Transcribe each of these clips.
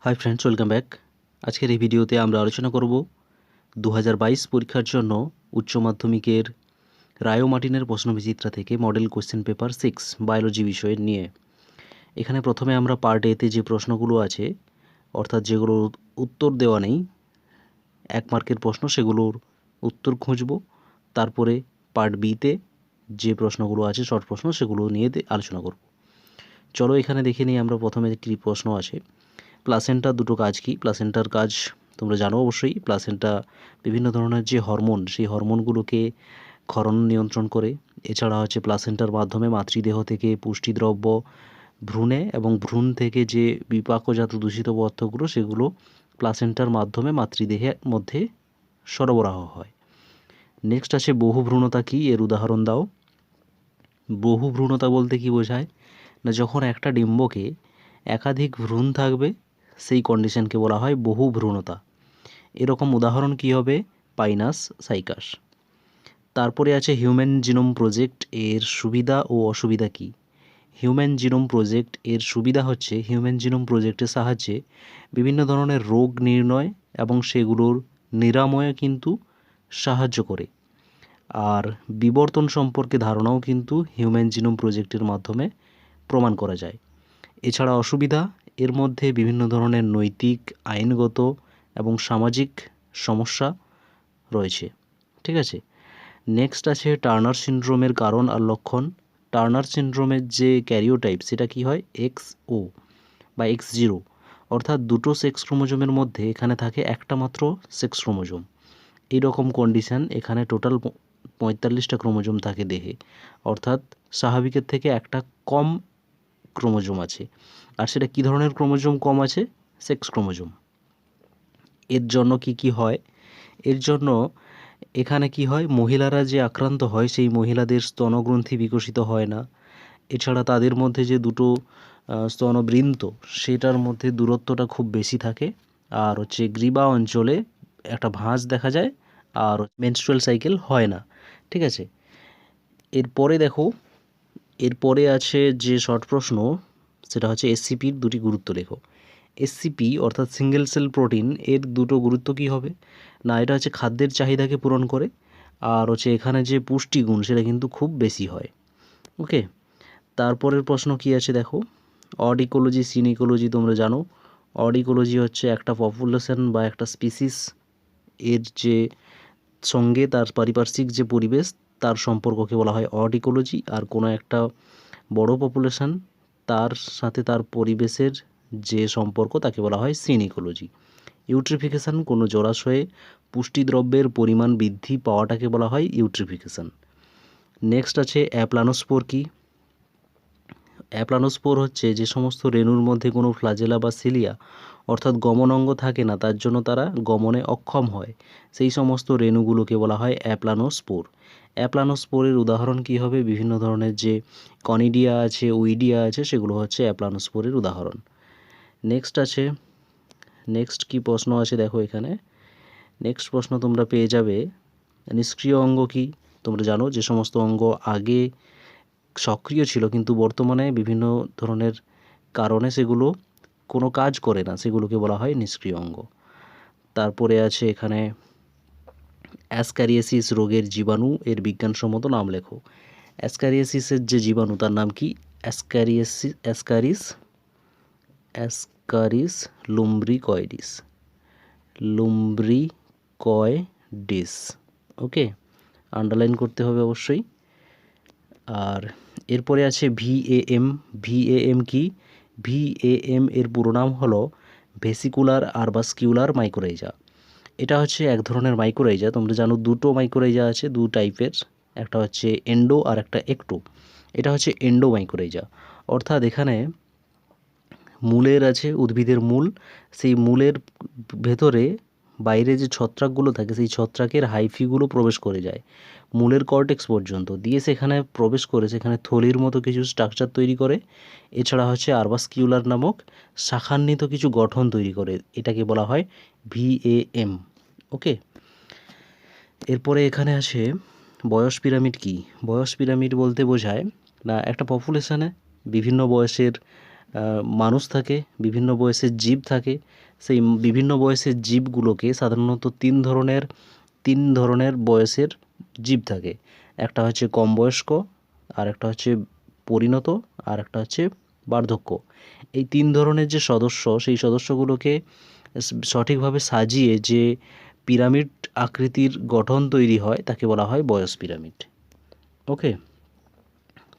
Hi friends, welcome back. আজকের এই ভিডিওতে আমরা আলোচনা করব 2022 পরীক্ষার জন্য উচ্চ মাধ্যমিকের রায়ো মার্টিনের প্রশ্নবিচিত্রা থেকে মডেল কোশ্চেন পেপার 6 বায়োলজি বিষয়ের নিয়ে। এখানে প্রথমে আমরা পার্ট এতে যে প্রশ্নগুলো আছে, অর্থাৎ যেগুলোর উত্তর দেওয়া নেই, 1 মার্কের প্রশ্ন, সেগুলোর উত্তর খুঁজব। তারপরে পার্ট বিতে যে প্রশ্নগুলো আছে শর্ট প্রশ্ন, সেগুলো নিয়ে আলোচনা করব। চলো এখানে দেখে নিই আমরা প্রথমে কী প্রশ্ন আছে। প্লাসেন্টার দুটো কাজ কি? প্লাসেন্টার কাজ তোমরা জানো অবশ্যই। প্লাসেন্টা বিভিন্ন ধরনের যে হরমোন, সেই হরমোনগুলোকে ক্ষরণ নিয়ন্ত্রণ করে। এছাড়া হচ্ছে প্লাসেন্টার মাধ্যমে মাতৃদেহ থেকে পুষ্টিদ্রব্য ভ্রূণে এবং ভ্রূণ থেকে যে বিপাকজাত দূষিত পদার্থগুলো, সেগুলো প্লাসেন্টার মাধ্যমে মাতৃদেহের মধ্যে সরবরাহ হয়। নেক্সট আছে বহুভ্রূণতা কি? এর উদাহরণ দাও। বহুভ্রূণতা বলতে কি বোঝায় না, যখন একটা ডিম্বকে একাধিক ভ্রূণ থাকবে সেই কন্ডিশনকে বলা হয় বহুভ্রূণতা। এরকম উদাহরণ কি হবে? Pinus cycas. তারপরে আছে হিউম্যান জিনোম প্রজেক্ট, এর সুবিধা ও অসুবিধা কি? হিউম্যান জিনোম প্রজেক্ট এর সুবিধা হচ্ছে হিউম্যান জিনোম প্রজেক্টের সাহায্যে বিভিন্ন ধরনের রোগ নির্ণয় এবং সেগুলোর নিরাময়ে কিন্তু সাহায্য করে। আর বিবর্তন সম্পর্কে ধারণাও কিন্তু হিউম্যান জিনোম প্রজেক্টের মাধ্যমে প্রমাণ করা যায়। এছাড়া অসুবিধা, এর মধ্যে বিভিন্ন ধরনের নৈতিক, আইনগত এবং সামাজিক সমস্যা রয়েছে। ঠিক আছে। নেক্সট আছে টার্নার সিনড্রোমের কারণ আর লক্ষণ। টার্নার সিনড্রোমের যে ক্যারিওটাইপ, সেটা কি হয়? XO বা X0, অর্থাৎ দুটো সেক্স ক্রোমোজোমের মধ্যে এখানে থাকে একটা মাত্র সেক্স ক্রোমোজোম। এইরকম কন্ডিশান এখানে টোটাল 45টা ক্রোমোজোম থাকে দেহে, অর্থাৎ স্বাভাবিকের থেকে একটা কম ক্রোমোজোম আছে। আর সেটা কী ধরনের ক্রোমোজোম কম আছে? Sex chromosome. এর জন্য কি হয়? এর জন্য এখানে কি হয়, মহিলারা যে আক্রান্ত হয় সেই মহিলাদের স্তনগ্রন্থি বিকশিত হয় না। এছাড়া তাদের মধ্যে যে দুটো স্তনবৃন্ত, সেটার মধ্যে দূরত্বটা খুব বেশি থাকে। আর হচ্ছে গ্রীবা অঞ্চলে একটা ভাঁজ দেখা যায়, আর মেনস্ট্রুয়াল সাইকেল হয় না। ঠিক আছে। এরপরে দেখো, এরপরে আছে যে শর্ট প্রশ্ন, সেটা হচ্ছে এসসিপির দুটি গুরুত্ব লেখো। এসসিপি অর্থাৎ সিঙ্গেল সেল প্রোটিন, এর দুটো গুরুত্ব কী হবে না, এটা হচ্ছে খাদ্যের চাহিদাকে পূরণ করে, আর হচ্ছে এখানে যে পুষ্টিগুণ সেটা কিন্তু খুব বেশি হয়। ওকে। তারপরের প্রশ্ন কি আছে দেখো। অড ইকোলজি, সিন ইকোলজি তোমরা জানো। অড ইকোলজি হচ্ছে একটা পপুলেশন বা একটা স্পিসিস এর যে সঙ্গে তার পারিপার্শ্বিক যে পরিবেশ, তার সম্পর্ককে বলা হয় অড ইকোলজি। আর কোনো একটা বড় পপুলেশন, তার সাথে তার পরিবেশের যে সম্পর্ক, তাকে বলা হয় সিন ইকোলজি। ইউট্রিফিকেশান, কোনো জলাশয়ে পুষ্টিদ্রব্যের পরিমাণ বৃদ্ধি পাওয়াটাকে বলা হয় ইউট্রিফিকেশান। নেক্সট আছে অ্যাপ্লানোস্পোর কি? অ্যাপ্লানোস্পোর হচ্ছে যে সমস্ত রেণুর মধ্যে কোনো ফ্লাজেলা বা সিলিয়া অর্থাৎ গমন অঙ্গ থাকে না, তার জন্য তারা গমনে অক্ষম হয়, সেই সমস্ত রেণুগুলোকে বলা হয় অ্যাপ্লানোস্পোর। অ্যাপ্লানোস্পোরের উদাহরণ কি হবে? বিভিন্ন ধরনের যে কনিডিয়া আছে, উইডিয়া আছে, সেগুলো হচ্ছে অ্যাপ্লানোস্পোরের উদাহরণ। নেক্সট কি প্রশ্ন আছে দেখো এখানে। নেক্সট প্রশ্ন তোমরা পেয়ে যাবে নিষ্ক্রিয় অঙ্গ কি? তোমরা জানো যে সমস্ত অঙ্গ আগে সক্রিয় ছিল কিন্তু বর্তমানে বিভিন্ন ধরনের কারণে সেগুলো কোনো কাজ করে না, সেগুলোকে বলা হয় নিষ্ক্রিয় অঙ্গ। তারপরে আছে এখানে অ্যাসক্যারিয়াসিস রোগের জীবাণু, এর বিজ্ঞানসম্মত নাম লেখো। অ্যাসক্যারিয়াসিসের যে জীবাণু, তার নাম কি? অ্যাসকারিস লুম্ব্রিকয়েডিস। ওকে, আন্ডারলাইন করতে হবে অবশ্যই। আর এরপরে আছে ভিএএম। ভিএএম কি? ভিএএম এর পুরো নাম হলো ভেসিকুলার আরবাস্কিউলার মাইকোরাইজা। এটা হচ্ছে এক ধরনের মাইকোরাইজা। তোমরা জানো দুটো মাইকোরাইজা আছে, দু টাইপের, একটা হচ্ছে এন্ডো আর একটা একটো। এটা হচ্ছে এন্ডো মাইকোরাইজা, অর্থাৎ এখানে মূলের আছে, উদ্ভিদের মূল, সেই মূলের ভেতরে বাইরে যে ছত্রাকগুলো থাকে, সেই ছত্রাকের হাইফিগুলো প্রবেশ করে যায় মূলের কর্টেক্স পর্যন্ত, দিয়ে সেখানে প্রবেশ করে সেখানে থলির মতো কিছু স্ট্রাকচার তৈরি করে। এছাড়া হচ্ছে আরবাস্কিউলার নামক শাখান্বিত কিছু গঠন তৈরি করে, এটাকে বলা হয় ভিএএম। ওকে। এরপরে এখানে আছে বয়স পিরামিড কি? বয়স পিরামিড বলতে বোঝায় না, একটা পপুলেশনে বিভিন্ন বয়সের মানুষ থাকে, বিভিন্ন বয়সের জীব থাকে। সেই বিভিন্ন বয়সের জীবগুলোকে সাধারণত তিন ধরনের বয়সের জীব থাকে। একটা হচ্ছে কম বয়স্ক, আর একটা হচ্ছে পরিণত, আর একটা হচ্ছে বার্ধক্য। এই তিন ধরনের যে সদস্য, সেই সদস্যগুলোকে সঠিকভাবে সাজিয়ে যে পিরামিড আকৃতির গঠন তৈরি হয় তাকে বলা হয় বয়স পিরামিড। ওকে,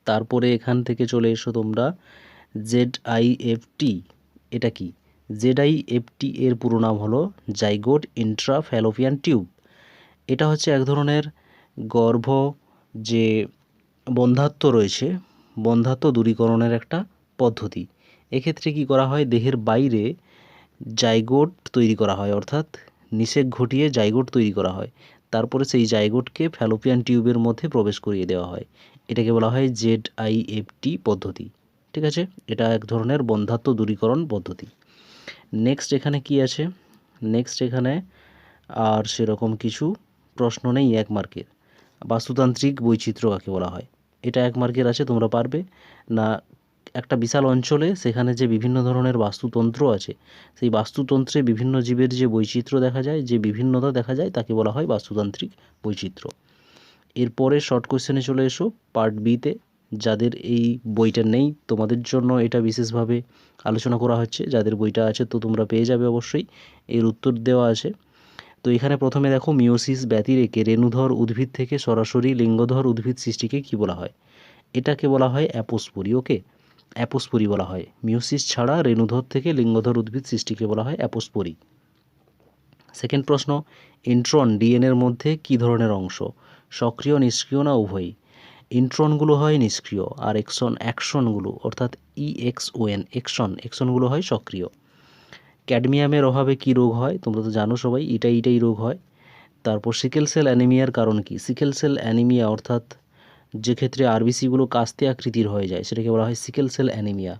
তারপরে এখান থেকে চলে এসো তোমরা ZIFT। এটা কি? ZIFT এর পুরো নাম হলো জাইগোট ইন্ট্রাফ্যালোপিয়ান টিউব। এটা হচ্ছে এক ধরনের গর্ভ যে বন্ধ্যাত্ব রয়েছে, বন্ধ্যাত্ব দূরীকরণের একটা পদ্ধতি। এক্ষেত্রে কি করা হয়, দেহের বাইরে জাইগোট তৈরি করা হয়, অর্থাৎ নিষেক ঘটিয়ে জাইগোট তৈরি করা হয়। তারপরে সেই জাইগোটকে ফ্যালোপিয়ান টিউবের মধ্যে প্রবেশ করিয়ে দেওয়া হয়। এটাকে বলা হয় ZIFT পদ্ধতি। ঠিক আছে, এটা এক ধরনের বন্ধ্যাত্ব দূরীকরণ পদ্ধতি। নেক্সট এখানে কি আছে? নেক্সট এখানে আর সেরকম কিছু প্রশ্ন নেই 1 মার্কের। বাস্তুতান্ত্রিক বৈচিত্র্য কাকে বলা হয়? এটা 1 মার্কের আছে, তোমরা পারবে না? একটা বিশাল অঞ্চলে সেখানে যে বিভিন্ন ধরনের বাস্তুতন্ত্র আছে, সেই বাস্তুতন্ত্রে বিভিন্ন জীবের যে বৈচিত্র্য দেখা যায়, যে বিভিন্নতা দেখা যায়, তাকে বলা হয় বাস্তুতান্ত্রিক বৈচিত্র্য। এরপরে শর্ট কোশ্চেনে চলে এসো পার্ট বিতে। যাদের এই বইটা নেই তোমাদের জন্য এটা বিশেষভাবে আলোচনা করা হচ্ছে, যাদের বইটা আছে তো তোমরা পেয়ে যাবে অবশ্যই, এর উত্তর দেওয়া আছে। তো এখানে প্রথমে দেখো, মিওসিস ব্যতিরেকে রেণুধর উদ্ভিদ থেকে সরাসরি লিঙ্গধর উদ্ভিদ সৃষ্টিকে কি বলা হয়? এটাকে বলা হয় অ্যাপোস্পোরি। ওকে, অ্যাপোস্পোরি বলা হয়। মিওসিস ছাড়া রেণুধর থেকে লিঙ্গধর উদ্ভিদ সৃষ্টিকে বলা হয় অ্যাপোস্পোরি। সেকেন্ড প্রশ্ন, ইন্ট্রন ডিএনএর মধ্যে কি ধরনের অংশ? সক্রিয়, নিষ্ক্রিয় না উভয়ই? ইন্ট্রনগুলো হয় নিষ্ক্রিয়, আর অ্যাকশনগুলো অর্থাৎ এক্সনগুলো হয় সক্রিয়। ক্যাডমিয়ামের অভাবে কি রোগ হয়? তোমরা তো জানো সবাই, এটাই রোগ হয়। তারপর সিকেল সেল অ্যানিমিয়ার কারণ কি? সিকেল সেল অ্যানিমিয়া অর্থাৎ যে ক্ষেত্রে আরবিসিগুলো কাস্তে আকৃতির হয়ে যায় সেটাকে বলা হয় সিকেল সেল অ্যানিমিয়া।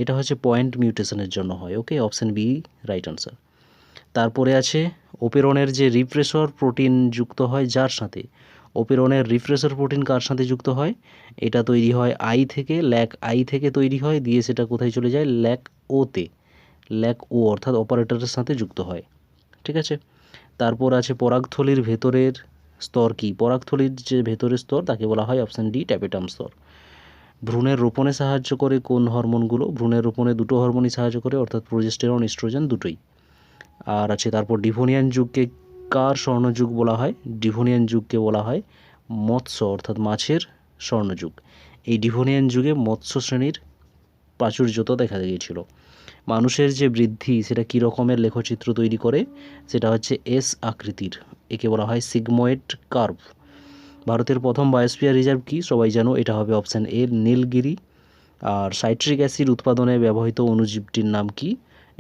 এটা হচ্ছে পয়েন্ট মিউটেশনের জন্য হয়। ওকে, অপশান বি রাইট আনসার। তারপরে আছে ওপেরনের যে রিপ্রেসর প্রোটিন যুক্ত হয় যার সাথে, ওপেরনের রিপ্রেসর প্রোটিন কার সাথে যুক্ত হয়? এটা তৈরি হয় ল্যাক আই থেকে তৈরি হয়, দিয়ে সেটা কোথায় চলে যায়? ল্যাক ও অর্থাৎ অপারেটরের সাথে যুক্ত হয়। ঠিক আছে, তারপর আছে পরাগথলির ভেতরের স্তর কি? পরাগথলির যে ভেতরের স্তর তাকে বলা হয় অপশান ডি ট্যাপেটাম স্তর। ভ্রূণের রোপণে সাহায্য করে কোন হরমোনগুলো? ভ্রূণের রোপণে দুটো হরমোনই সাহায্য করে, অর্থাৎ প্রোজেস্টেরন, ইস্ট্রোজেন দুটোই। আর আছে তারপর ডিভোনিয়ান যুগকে কার স্বর্ণযুগ বলা হয়? ডিভোনিয়ান যুগকে বলা হয় মৎস্য অর্থাৎ মাছের স্বর্ণযুগ। এই ডিভোনিয়ান যুগে মৎস্য শ্রেণীর প্রাচুর্যতা দেখা গিয়েছিল। মানুষের যে বৃদ্ধি সেটা কী রকমের লেখচিত্র তৈরি করে? সেটা হচ্ছে এস আকৃতির, একে বলা হয় সিগময়েড কার্ভ। ভারতের প্রথম বায়োস্ফিয়ার রিজার্ভ কি? সবাই জানো, এটা হবে অপশান এ নীলগিরি। আর সাইট্রিক অ্যাসিড উৎপাদনে ব্যবহৃত অণুজীবটির নাম কি?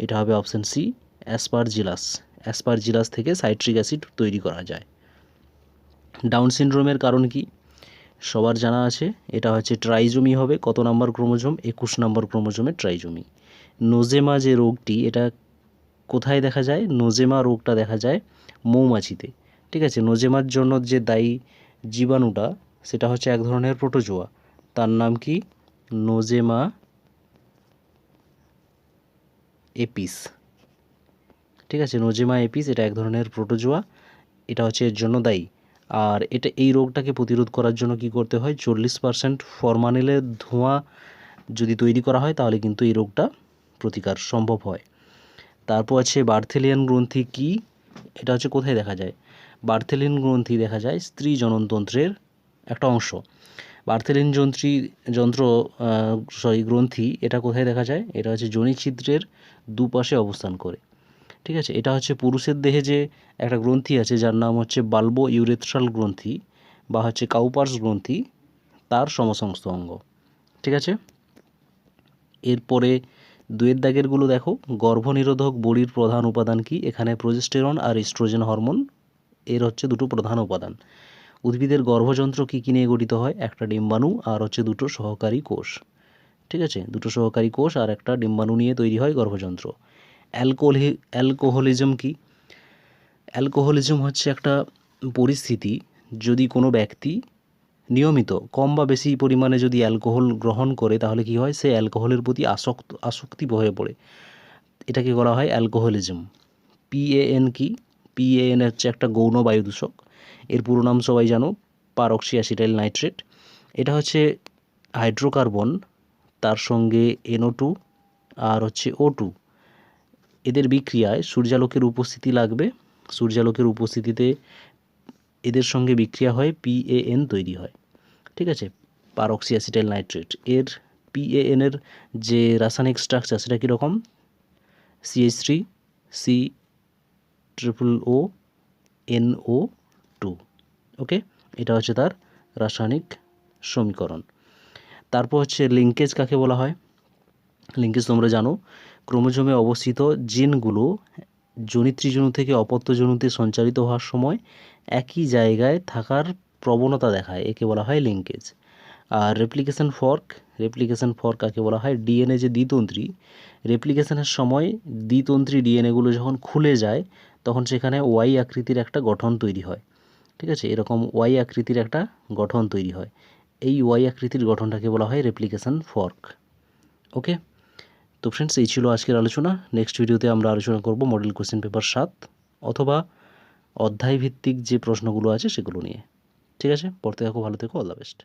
এটা হবে অপশান সি অ্যাসপারজিলাস থেকে সাইট্রিক অ্যাসিড তৈরি করা যায়। ডাউন সিনড্রোমের কারণ কি? সবার জানা আছে, এটা হচ্ছে ট্রাইজোমি হবে। কত নাম্বার ক্রোমোজোম? 21 নম্বর ক্রোমোজোমের ট্রাইজোমি। নোজেমা যে রোগটি, এটা কোথায় দেখা যায়? নোজেমা রোগটা দেখা যায় মৌমাছিতে। ঠিক আছে, নোজেমার জন্য যে দায়ী জীবাণুটা সেটা হচ্ছে এক ধরনের প্রোটোজোয়া, তার নাম কি? নোজেমা এপিস। ঠিক আছে, নোজেমা এপিস এটা এক ধরনের প্রোটোজোয়া, এটা হচ্ছে এর জন্য দায়ী। আর এই রোগটাকে প্রতিরোধ করার জন্য কি করতে হয়? 40% ফরমালিনের ধোঁয়া যদি তৈরি করা হয় তাহলে কিন্তু এই রোগটা প্রতিকার সম্ভব হয়। তারপর আছে বার্থেলিয়ান গ্রন্থি কি? এটা হচ্ছে কোথায় দেখা যায়? বার্থেলিয়ান গ্রন্থি দেখা যায় স্ত্রী জননতন্ত্রের একটা অংশ। বার্থেলিয়ান গ্রন্থি এটা কোথায় দেখা যায়? এটা হচ্ছে যোনিছিদ্রের দুপাশে অবস্থান করে। ঠিক আছে, এটা হচ্ছে পুরুষের দেহে যে একটা গ্রন্থি আছে যার নাম হচ্ছে বাল্বো ইউরেথ্রাল গ্রন্থি বা হচ্ছে কাউপার্স গ্রন্থি, তার সমসংস্থ অঙ্গ। ঠিক আছে, এরপরে 2 দাগেরগুলো দেখো। গর্ভনিরোধক বড়ির প্রধান উপাদান কি? এখানে প্রোজেস্টেরন আর ইস্ট্রোজেন হরমোন এর হচ্ছে দুটো প্রধান উপাদান। উদ্ভিদের গর্ভযন্ত্র কী কী নিয়ে গঠিত হয়? একটা ডিম্বাণু আর হচ্ছে দুটো সহকারী কোষ। ঠিক আছে, দুটো সহকারী কোষ আর একটা ডিম্বাণু নিয়ে তৈরি হয় গর্ভযন্ত্র। অ্যালকোহলিজম কি? অ্যালকোহলিজম হচ্ছে একটা পরিস্থিতি যদি কোনো ব্যক্তি নিয়মিত কম বা বেশি পরিমাণে যদি অ্যালকোহল গ্রহণ করে তাহলে কি হয়, সে অ্যালকোহলের প্রতি আসক্তি হয়ে পড়ে। এটাকে বলা হয় অ্যালকোহলিজম। PAN কি? PAN হচ্ছে একটা গৌণ বায়ু দূষক। এর পুরো নাম সবাই জানো, পারক্সি অ্যাসিটাইল নাইট্রেট। এটা হচ্ছে হাইড্রোকার্বন, তার সঙ্গে NO2 আর হচ্ছে O2, এদের বিক্রিয়ায় সূর্যালোকের উপস্থিতি লাগবে। সূর্যালোকের উপস্থিতিতে এদের সঙ্গে বিক্রিয়া হয়, PAN তৈরি হয়। ঠিক আছে, পারক্সি অ্যাসিটাইল নাইট্রেট। এর PAN এর যে রাসায়নিক স্ট্রাকচার সেটা কীরকম? CH3COO ওকে, এটা হচ্ছে তার রাসায়নিক সমীকরণ। তারপর হচ্ছে লিঙ্কেজ কাকে বলা হয়? লিঙ্কেজ তোমরা জানো, ক্রোমোজোমে অবস্থিত জিনগুলো জনিত্রীজনু থেকে অপত্যজনুতে সঞ্চারিত হওয়ার সময় একই জায়গায় থাকার প্রবণতা দেখায়, একে বলা হয় লিঙ্কেজ। আর রেপ্লিকেশন ফর্ক কাকে বলা হয়? ডিএনএ যে দ্বিতন্ত্রী, রেপ্লিকেশনের সময় দ্বিতন্ত্রী ডিএনএগুলো যখন খুলে যায় তখন সেখানে ওয়াই আকৃতির একটা গঠন তৈরি হয়। ঠিক আছে, এরকম ওয়াই আকৃতির একটা গঠন তৈরি হয়। এই ওয়াই আকৃতির গঠনটাকে বলা হয় রেপ্লিকেশন ফর্ক। ওকে, তো ফ্রেন্ডস, এই ছিল আজকের আলোচনা। নেক্সট ভিডিওতে আমরা আলোচনা করব মডেল কোশ্চেন পেপার 7 অথবা অধ্যায়ভিত্তিক যে প্রশ্নগুলো আছে সেগুলো নিয়ে। ঠিক আছে, পড়তে থাকো, ভালো থেকো, অল দ্য বেস্ট।